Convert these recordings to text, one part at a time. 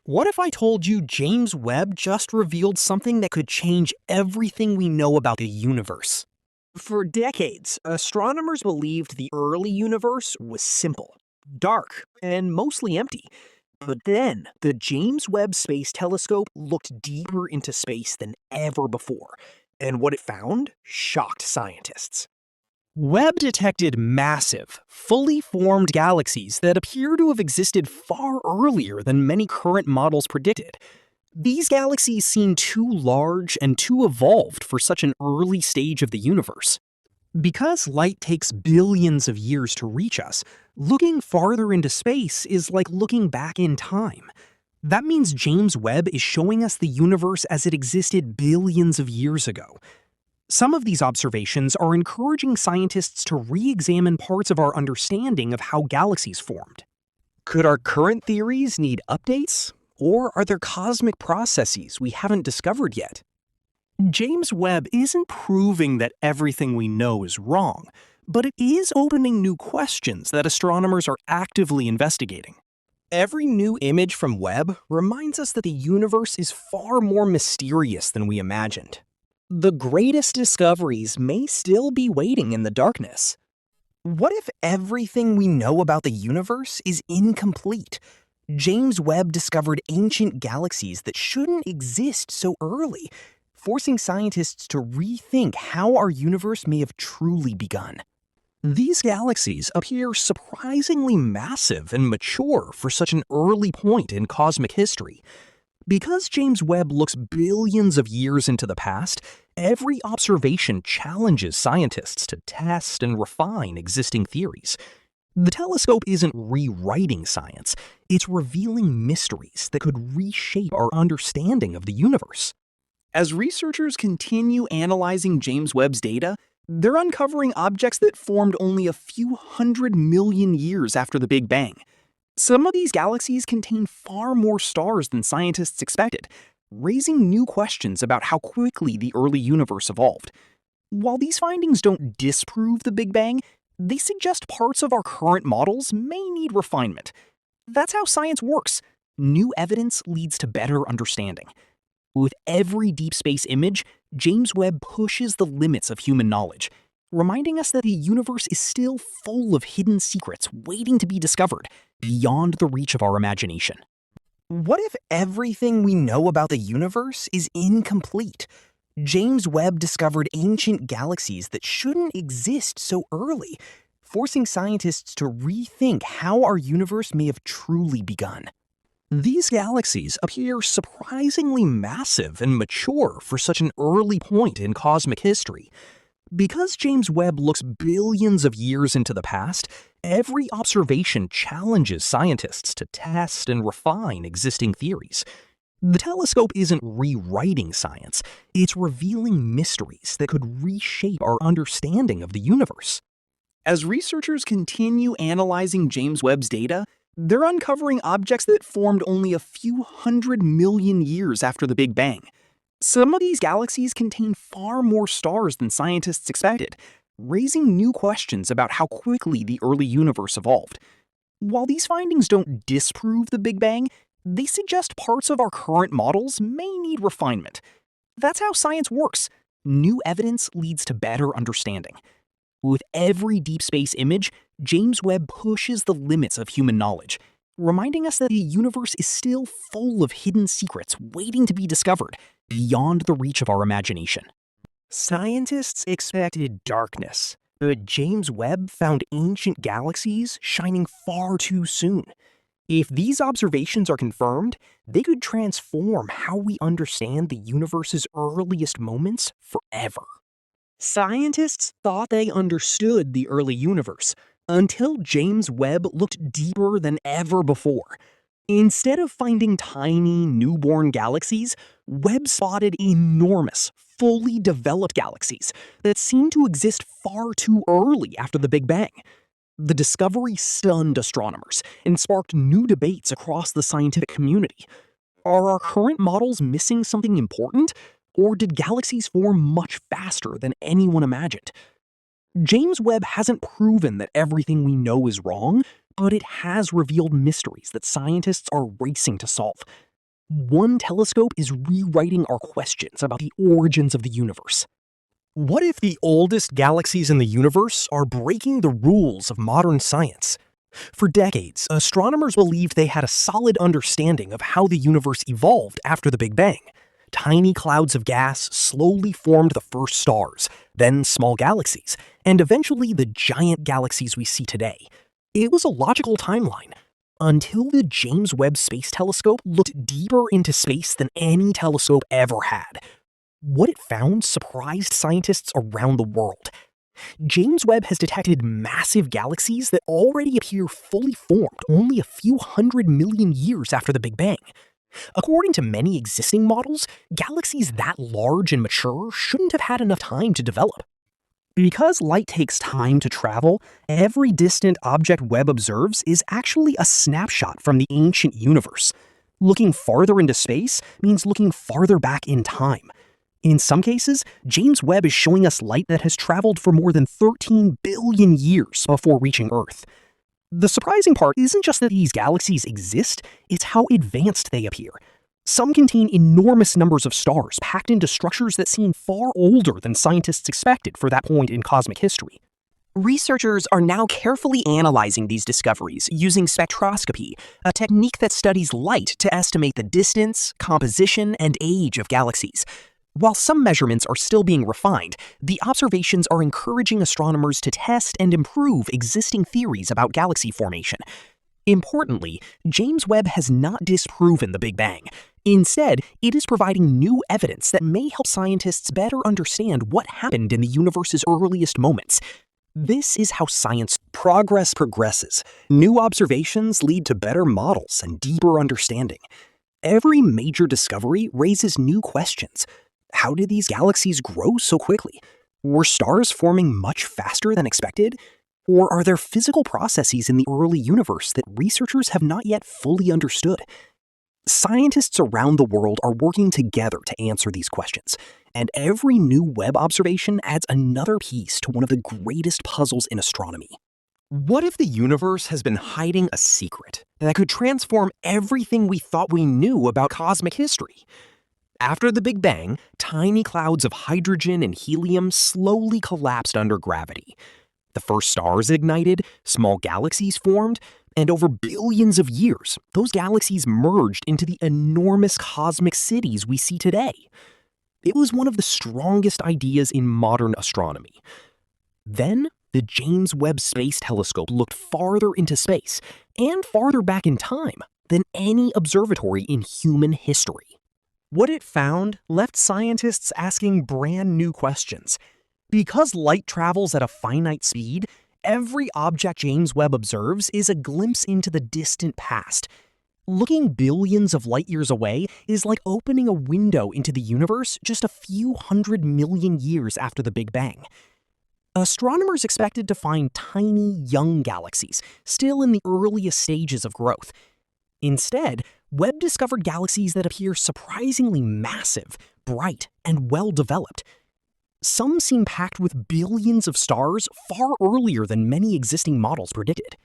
What if I told you James Webb just revealed something that could change everything we know about the universe? For decades, astronomers believed the early universe was simple, dark, and mostly empty. But then, the James Webb Space Telescope looked deeper into space than ever before, and what it found shocked scientists. Webb detected massive, fully formed galaxies that appear to have existed far earlier than many current models predicted. These galaxies seem too large and too evolved for such an early stage of the universe. Because light takes billions of years to reach us, looking farther into space is like looking back in time. That means James Webb is showing us the universe as it existed billions of years ago. Some of these observations are encouraging scientists to re-examine parts of our understanding of how galaxies formed. Could our current theories need updates? Or are there cosmic processes we haven't discovered yet? James Webb isn't proving that everything we know is wrong, but it is opening new questions that astronomers are actively investigating. Every new image from Webb reminds us that the universe is far more mysterious than we imagined. The greatest discoveries may still be waiting in the darkness. What if everything we know about the universe is incomplete? James Webb discovered ancient galaxies that shouldn't exist so early, forcing scientists to rethink how our universe may have truly begun. These galaxies appear surprisingly massive and mature for such an early point in cosmic history. Because James Webb looks billions of years into the past, every observation challenges scientists to test and refine existing theories. The telescope isn't rewriting science, it's revealing mysteries that could reshape our understanding of the universe. As researchers continue analyzing James Webb's data, they're uncovering objects that formed only a few 100 million years after the Big Bang. Some of these galaxies contain far more stars than scientists expected, raising new questions about how quickly the early universe evolved. While these findings don't disprove the Big Bang, they suggest parts of our current models may need refinement. That's how science works. New evidence leads to better understanding. With every deep space image, James Webb pushes the limits of human knowledge, reminding us that the universe is still full of hidden secrets waiting to be discovered, beyond the reach of our imagination. What if everything we know about the universe is incomplete? James Webb discovered ancient galaxies that shouldn't exist so early, forcing scientists to rethink how our universe may have truly begun. These galaxies appear surprisingly massive and mature for such an early point in cosmic history. Because James Webb looks billions of years into the past, every observation challenges scientists to test and refine existing theories. The telescope isn't rewriting science, it's revealing mysteries that could reshape our understanding of the universe. As researchers continue analyzing James Webb's data, they're uncovering objects that formed only a few 100 million years after the Big Bang. Some of these galaxies contain far more stars than scientists expected, raising new questions about how quickly the early universe evolved. While these findings don't disprove the Big Bang, they suggest parts of our current models may need refinement. That's how science works. New evidence leads to better understanding. With every deep space image, James Webb pushes the limits of human knowledge, reminding us that the universe is still full of hidden secrets waiting to be discovered, beyond the reach of our imagination. Scientists expected darkness, but James Webb found ancient galaxies shining far too soon. If these observations are confirmed, they could transform how we understand the universe's earliest moments forever. Scientists thought they understood the early universe until James Webb looked deeper than ever before. Instead of finding tiny, newborn galaxies, Webb spotted enormous, fully developed galaxies that seemed to exist far too early after the Big Bang. The discovery stunned astronomers and sparked new debates across the scientific community. Are our current models missing something important? Or did galaxies form much faster than anyone imagined? James Webb hasn't proven that everything we know is wrong, but it has revealed mysteries that scientists are racing to solve. One telescope is rewriting our questions about the origins of the universe. What if the oldest galaxies in the universe are breaking the rules of modern science? For decades, astronomers believed they had a solid understanding of how the universe evolved after the Big Bang. Tiny clouds of gas slowly formed the first stars, then small galaxies, and eventually the giant galaxies we see today. It was a logical timeline, until the James Webb Space Telescope looked deeper into space than any telescope ever had. What it found surprised scientists around the world. James Webb has detected massive galaxies that already appear fully formed only a few 100 million years after the Big Bang. According to many existing models, galaxies that large and mature shouldn't have had enough time to develop. Because light takes time to travel, every distant object Webb observes is actually a snapshot from the ancient universe. Looking farther into space means looking farther back in time. In some cases, James Webb is showing us light that has traveled for more than 13 billion years before reaching Earth. The surprising part isn't just that these galaxies exist, it's how advanced they appear. Some contain enormous numbers of stars packed into structures that seem far older than scientists expected for that point in cosmic history. Researchers are now carefully analyzing these discoveries using spectroscopy, a technique that studies light to estimate the distance, composition, and age of galaxies. While some measurements are still being refined, the observations are encouraging astronomers to test and improve existing theories about galaxy formation. Importantly, James Webb has not disproven the Big Bang. Instead, it is providing new evidence that may help scientists better understand what happened in the universe's earliest moments. This is how science progresses. New observations lead to better models and deeper understanding. Every major discovery raises new questions. How did these galaxies grow so quickly? Were stars forming much faster than expected? Or are there physical processes in the early universe that researchers have not yet fully understood? Scientists around the world are working together to answer these questions, and every new Webb observation adds another piece to one of the greatest puzzles in astronomy. What if the universe has been hiding a secret that could transform everything we thought we knew about cosmic history? After the Big Bang, tiny clouds of hydrogen and helium slowly collapsed under gravity. The first stars ignited, small galaxies formed, and over billions of years, those galaxies merged into the enormous cosmic cities we see today. It was one of the strongest ideas in modern astronomy. Then, the James Webb Space Telescope looked farther into space and farther back in time than any observatory in human history. What it found left scientists asking brand new questions. Because light travels at a finite speed, every object James Webb observes is a glimpse into the distant past. Looking billions of light years away is like opening a window into the universe just a few 100 million years after the Big Bang. Astronomers expected to find tiny, young galaxies, still in the earliest stages of growth. Instead, Webb discovered galaxies that appear surprisingly massive, bright, and well-developed. Some seem packed with billions of stars far earlier than many existing models predicted.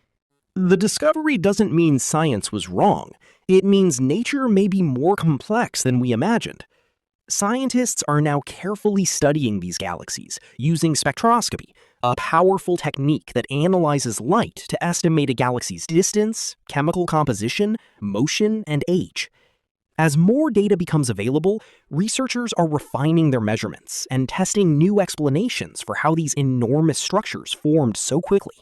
The discovery doesn't mean science was wrong. It means nature may be more complex than we imagined. Scientists are now carefully studying these galaxies using spectroscopy, a powerful technique that analyzes light to estimate a galaxy's distance, chemical composition, motion, and age. As more data becomes available, researchers are refining their measurements and testing new explanations for how these enormous structures formed so quickly.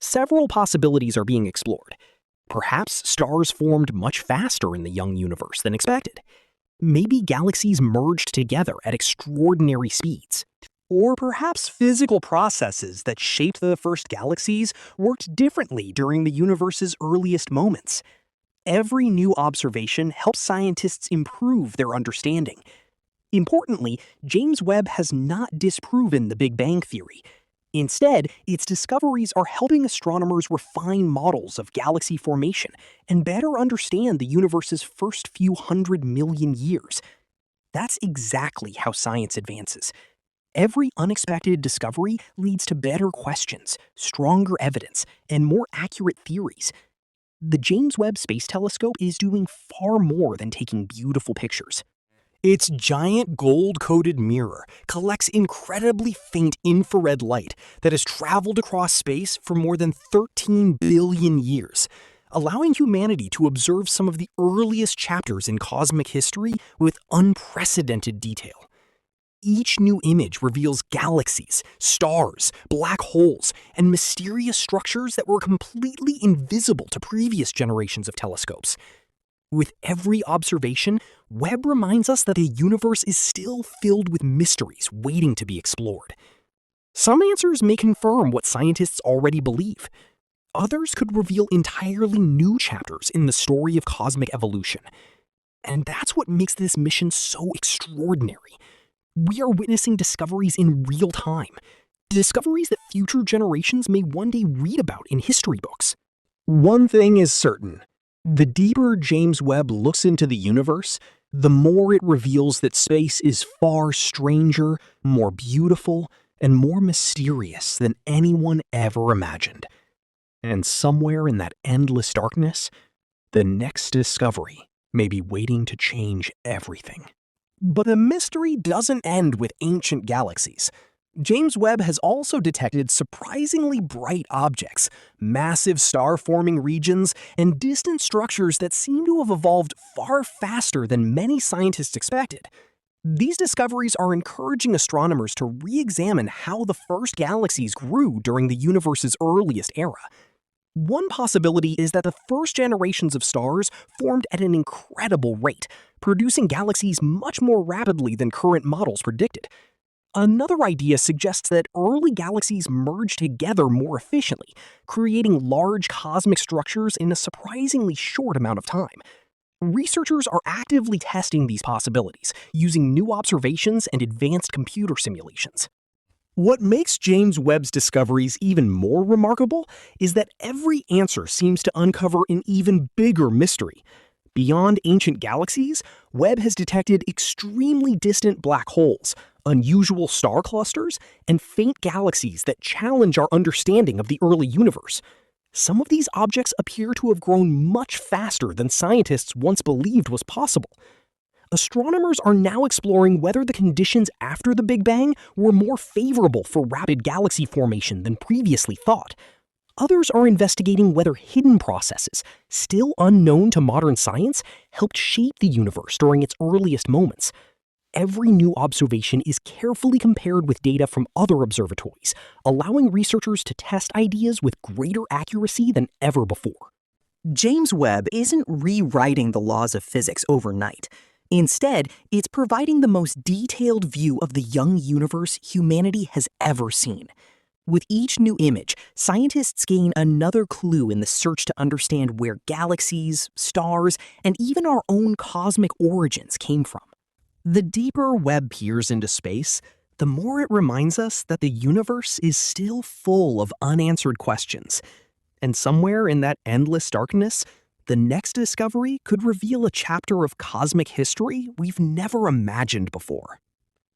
Several possibilities are being explored. Perhaps stars formed much faster in the young universe than expected. Maybe galaxies merged together at extraordinary speeds. Or perhaps physical processes that shaped the first galaxies worked differently during the universe's earliest moments. Every new observation helps scientists improve their understanding. Importantly, James Webb has not disproven the Big Bang theory. Instead, its discoveries are helping astronomers refine models of galaxy formation and better understand the universe's first few 100 million years. That's exactly how science advances. Every unexpected discovery leads to better questions, stronger evidence, and more accurate theories. the James Webb Space Telescope is doing far more than taking beautiful pictures. Its giant gold-coated mirror collects incredibly faint infrared light that has traveled across space for more than 13 billion years, allowing humanity to observe some of the earliest chapters in cosmic history with unprecedented detail. Each new image reveals galaxies, stars, black holes, and mysterious structures that were completely invisible to previous generations of telescopes. With every observation, Webb reminds us that the universe is still filled with mysteries waiting to be explored. Some answers may confirm what scientists already believe. Others could reveal entirely new chapters in the story of cosmic evolution. And that's what makes this mission so extraordinary. We are witnessing discoveries in real time, discoveries that future generations may one day read about in history books. One thing is certain. The deeper James Webb looks into the universe, the more it reveals that space is far stranger, more beautiful, and more mysterious than anyone ever imagined. And somewhere in that endless darkness, the next discovery may be waiting to change everything. But the mystery doesn't end with ancient galaxies. James Webb has also detected surprisingly bright objects, massive star-forming regions, and distant structures that seem to have evolved far faster than many scientists expected. These discoveries are encouraging astronomers to re-examine how the first galaxies grew during the universe's earliest era. One possibility is that the first generations of stars formed at an incredible rate, producing galaxies much more rapidly than current models predicted. Another idea suggests that early galaxies merged together more efficiently, creating large cosmic structures in a surprisingly short amount of time. Researchers are actively testing these possibilities, using new observations and advanced computer simulations. What makes James Webb's discoveries even more remarkable is that every answer seems to uncover an even bigger mystery. Beyond ancient galaxies, Webb has detected extremely distant black holes, unusual star clusters, and faint galaxies that challenge our understanding of the early universe. Some of these objects appear to have grown much faster than scientists once believed was possible. Astronomers are now exploring whether the conditions after the Big Bang were more favorable for rapid galaxy formation than previously thought. Others are investigating whether hidden processes, still unknown to modern science, helped shape the universe during its earliest moments. Every new observation is carefully compared with data from other observatories, allowing researchers to test ideas with greater accuracy than ever before. James Webb isn't rewriting the laws of physics overnight. Instead, it's providing the most detailed view of the young universe humanity has ever seen. With each new image, scientists gain another clue in the search to understand where galaxies, stars, and even our own cosmic origins came from. The deeper Webb peers into space, the more it reminds us that the universe is still full of unanswered questions. And somewhere in that endless darkness, the next discovery could reveal a chapter of cosmic history we've never imagined before.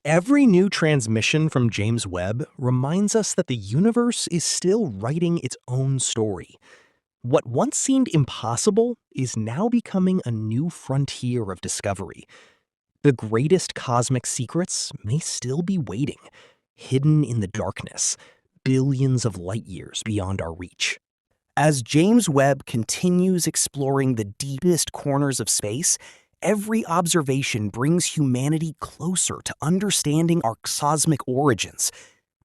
Every new transmission from James Webb reminds us that the universe is still writing its own story. What once seemed impossible is now becoming a new frontier of discovery. The greatest cosmic secrets may still be waiting, hidden in the darkness, billions of light years beyond our reach. As James Webb continues exploring the deepest corners of space, every observation brings humanity closer to understanding our cosmic origins.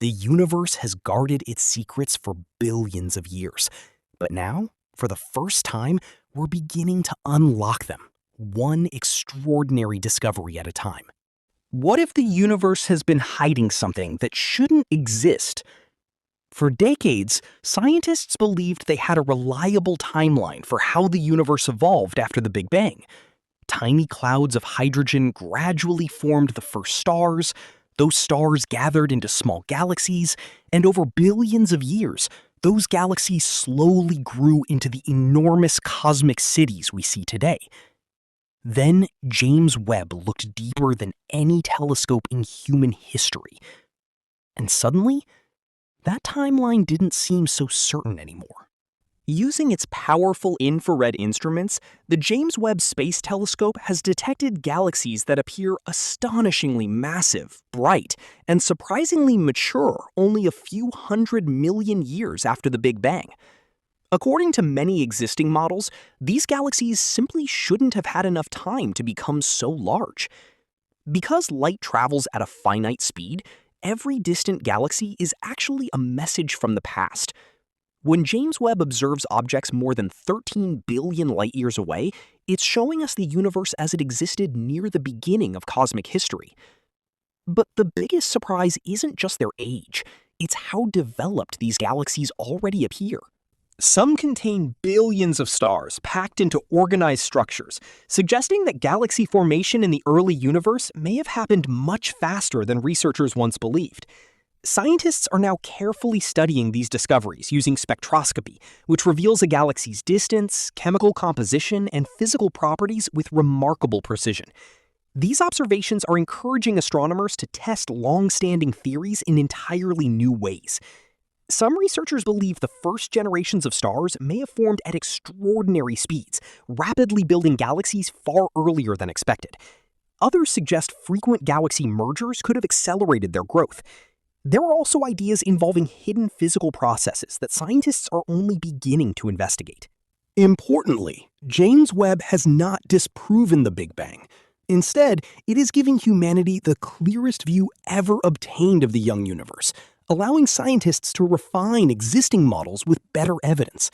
The universe has guarded its secrets for billions of years, but now, for the first time, we're beginning to unlock them, one extraordinary discovery at a time. What if the universe has been hiding something that shouldn't exist? For decades, scientists believed they had a reliable timeline for how the universe evolved after the Big Bang. Tiny clouds of hydrogen gradually formed the first stars, those stars gathered into small galaxies, and over billions of years, those galaxies slowly grew into the enormous cosmic cities we see today. Then James Webb looked deeper than any telescope in human history. And suddenly, that timeline didn't seem so certain anymore. Using its powerful infrared instruments, the James Webb Space Telescope has detected galaxies that appear astonishingly massive, bright, and surprisingly mature only a few 100 million years after the Big Bang. According to many existing models, these galaxies simply shouldn't have had enough time to become so large. Because light travels at a finite speed, every distant galaxy is actually a message from the past. When James Webb observes objects more than 13 billion light-years away, it's showing us the universe as it existed near the beginning of cosmic history. But the biggest surprise isn't just their age, it's how developed these galaxies already appear. Some contain billions of stars packed into organized structures, suggesting that galaxy formation in the early universe may have happened much faster than researchers once believed. Scientists are now carefully studying these discoveries using spectroscopy, which reveals a galaxy's distance, chemical composition, and physical properties with remarkable precision. These observations are encouraging astronomers to test long-standing theories in entirely new ways. Some researchers believe the first generations of stars may have formed at extraordinary speeds, rapidly building galaxies far earlier than expected. Others suggest frequent galaxy mergers could have accelerated their growth. There are also ideas involving hidden physical processes that scientists are only beginning to investigate. Importantly, James Webb has not disproven the Big Bang. Instead, it is giving humanity the clearest view ever obtained of the young universe, allowing scientists to refine existing models with better evidence.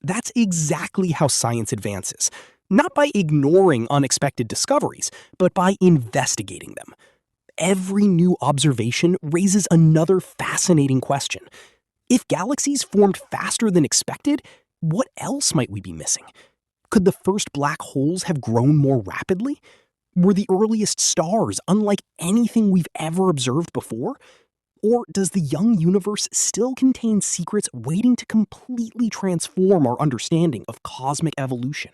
That's exactly how science advances, not by ignoring unexpected discoveries, but by investigating them. Every new observation raises another fascinating question. If galaxies formed faster than expected, what else might we be missing? Could the first black holes have grown more rapidly? Were the earliest stars unlike anything we've ever observed before? Or does the young universe still contain secrets waiting to completely transform our understanding of cosmic evolution?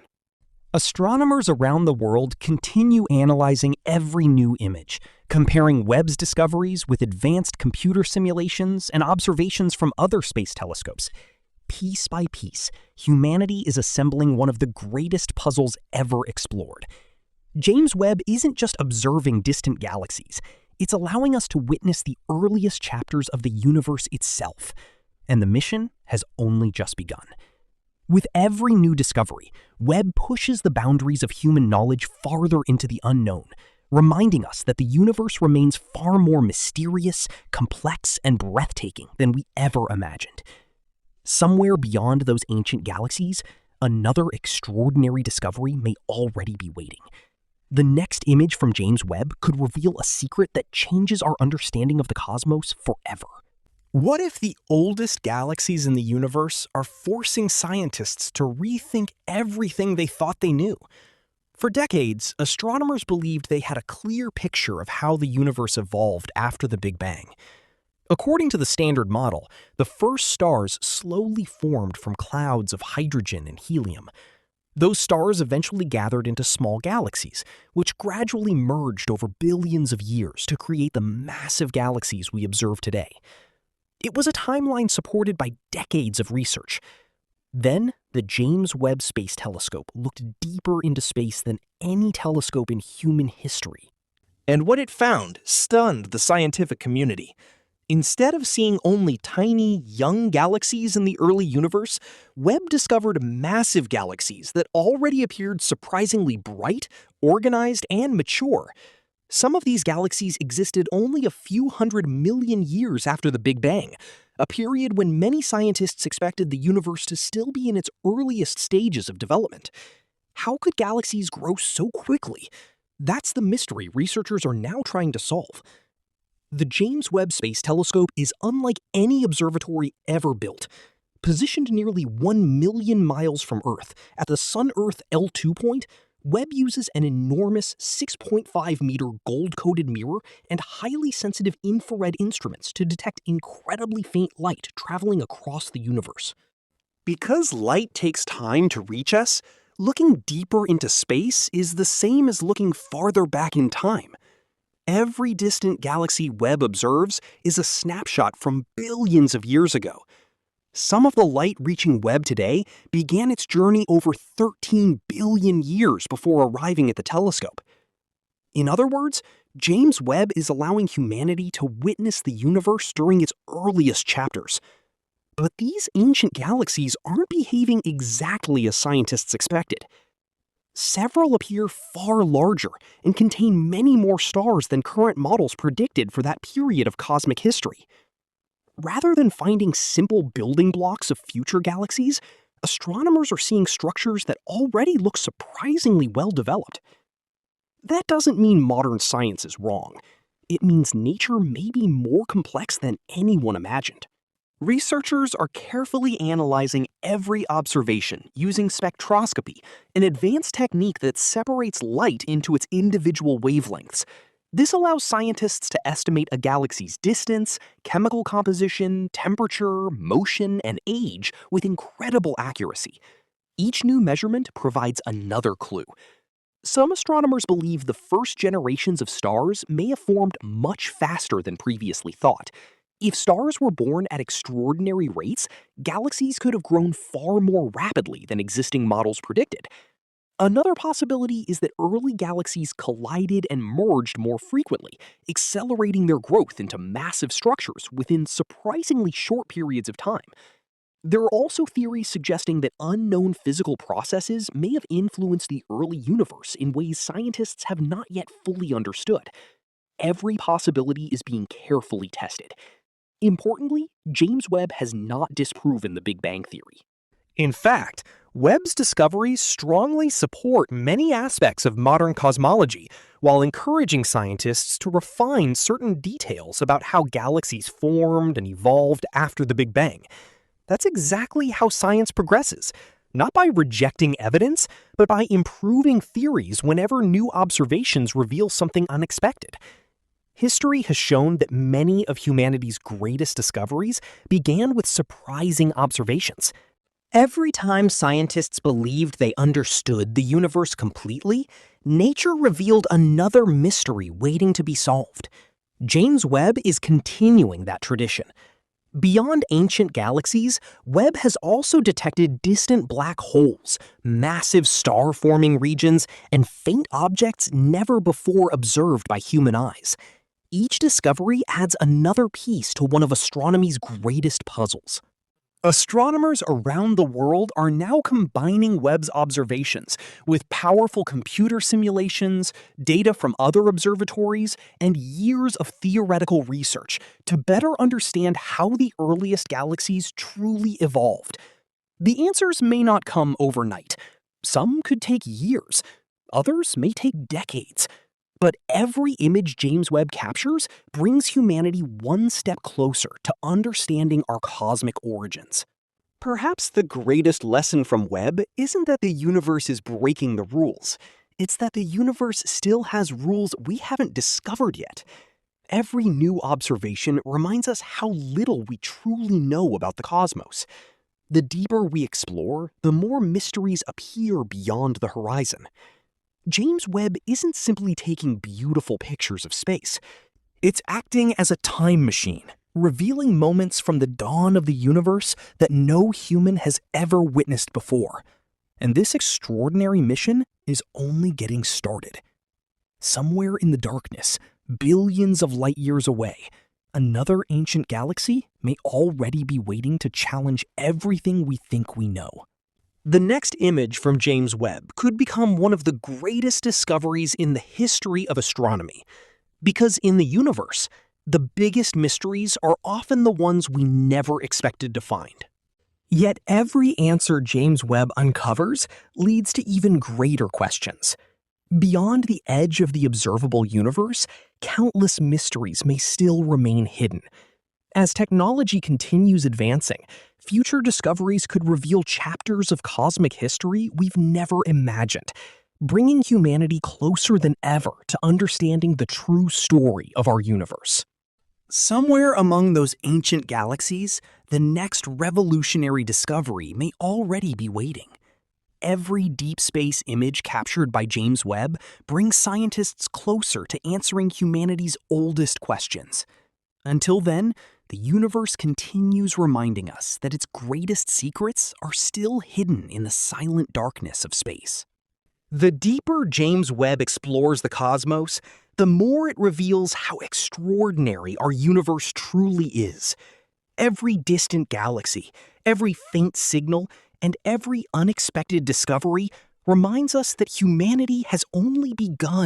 Astronomers around the world continue analyzing every new image, comparing Webb's discoveries with advanced computer simulations and observations from other space telescopes. Piece by piece, humanity is assembling one of the greatest puzzles ever explored. James Webb isn't just observing distant galaxies, it's allowing us to witness the earliest chapters of the universe itself. And the mission has only just begun. With every new discovery, Webb pushes the boundaries of human knowledge farther into the unknown, reminding us that the universe remains far more mysterious, complex, and breathtaking than we ever imagined. Somewhere beyond those ancient galaxies, another extraordinary discovery may already be waiting. The next image from James Webb could reveal a secret that changes our understanding of the cosmos forever. What if the oldest galaxies in the universe are forcing scientists to rethink everything they thought they knew? For decades, astronomers believed they had a clear picture of how the universe evolved after the Big Bang. According to the Standard Model, the first stars slowly formed from clouds of hydrogen and helium. Those stars eventually gathered into small galaxies, which gradually merged over billions of years to create the massive galaxies we observe today. It was a timeline supported by decades of research. Then, the James Webb Space Telescope looked deeper into space than any telescope in human history. And what it found stunned the scientific community. Instead of seeing only tiny, young galaxies in the early universe, Webb discovered massive galaxies that already appeared surprisingly bright, organized, and mature. Some of these galaxies existed only a few 100 million years after the Big Bang, a period when many scientists expected the universe to still be in its earliest stages of development. How could galaxies grow so quickly? That's the mystery researchers are now trying to solve. The James Webb Space Telescope is unlike any observatory ever built. Positioned nearly 1 million miles from Earth, at the Sun-Earth L2 point, Webb uses an enormous 6.5-meter gold-coated mirror and highly sensitive infrared instruments to detect incredibly faint light traveling across the universe. Because light takes time to reach us, looking deeper into space is the same as looking farther back in time. Every distant galaxy Webb observes is a snapshot from billions of years ago. Some of the light reaching Webb today began its journey over 13 billion years before arriving at the telescope. In other words, James Webb is allowing humanity to witness the universe during its earliest chapters. But these ancient galaxies aren't behaving exactly as scientists expected. Several appear far larger and contain many more stars than current models predicted for that period of cosmic history. Rather than finding simple building blocks of future galaxies, astronomers are seeing structures that already look surprisingly well developed. That doesn't mean modern science is wrong. It means nature may be more complex than anyone imagined. Researchers are carefully analyzing every observation using spectroscopy, an advanced technique that separates light into its individual wavelengths. This allows scientists to estimate a galaxy's distance, chemical composition, temperature, motion, and age with incredible accuracy. Each new measurement provides another clue. Some astronomers believe the first generations of stars may have formed much faster than previously thought. If stars were born at extraordinary rates, galaxies could have grown far more rapidly than existing models predicted. Another possibility is that early galaxies collided and merged more frequently, accelerating their growth into massive structures within surprisingly short periods of time. There are also theories suggesting that unknown physical processes may have influenced the early universe in ways scientists have not yet fully understood. Every possibility is being carefully tested. Importantly, James Webb has not disproven the Big Bang Theory. In fact, Webb's discoveries strongly support many aspects of modern cosmology, while encouraging scientists to refine certain details about how galaxies formed and evolved after the Big Bang. That's exactly how science progresses, not by rejecting evidence, but by improving theories whenever new observations reveal something unexpected. History has shown that many of humanity's greatest discoveries began with surprising observations. Every time scientists believed they understood the universe completely, nature revealed another mystery waiting to be solved. James Webb is continuing that tradition. Beyond ancient galaxies, Webb has also detected distant black holes, massive star-forming regions, and faint objects never before observed by human eyes. Each discovery adds another piece to one of astronomy's greatest puzzles. Astronomers around the world are now combining Webb's observations with powerful computer simulations, data from other observatories, and years of theoretical research to better understand how the earliest galaxies truly evolved. The answers may not come overnight. Some could take years. Others may take decades. But every image James Webb captures brings humanity one step closer to understanding our cosmic origins. Perhaps the greatest lesson from Webb isn't that the universe is breaking the rules. It's that the universe still has rules we haven't discovered yet. Every new observation reminds us how little we truly know about the cosmos. The deeper we explore, the more mysteries appear beyond the horizon. James Webb isn't simply taking beautiful pictures of space. It's acting as a time machine, revealing moments from the dawn of the universe that no human has ever witnessed before. And this extraordinary mission is only getting started. Somewhere in the darkness, billions of light years away, another ancient galaxy may already be waiting to challenge everything we think we know. The next image from James Webb could become one of the greatest discoveries in the history of astronomy. Because in the universe, the biggest mysteries are often the ones we never expected to find. Yet every answer James Webb uncovers leads to even greater questions. Beyond the edge of the observable universe, countless mysteries may still remain hidden. As technology continues advancing, future discoveries could reveal chapters of cosmic history we've never imagined, bringing humanity closer than ever to understanding the true story of our universe. Somewhere among those ancient galaxies, the next revolutionary discovery may already be waiting. Every deep space image captured by James Webb brings scientists closer to answering humanity's oldest questions. Until then, the universe continues reminding us that its greatest secrets are still hidden in the silent darkness of space. The deeper James Webb explores the cosmos, the more it reveals how extraordinary our universe truly is. Every distant galaxy, every faint signal, and every unexpected discovery reminds us that humanity has only begun.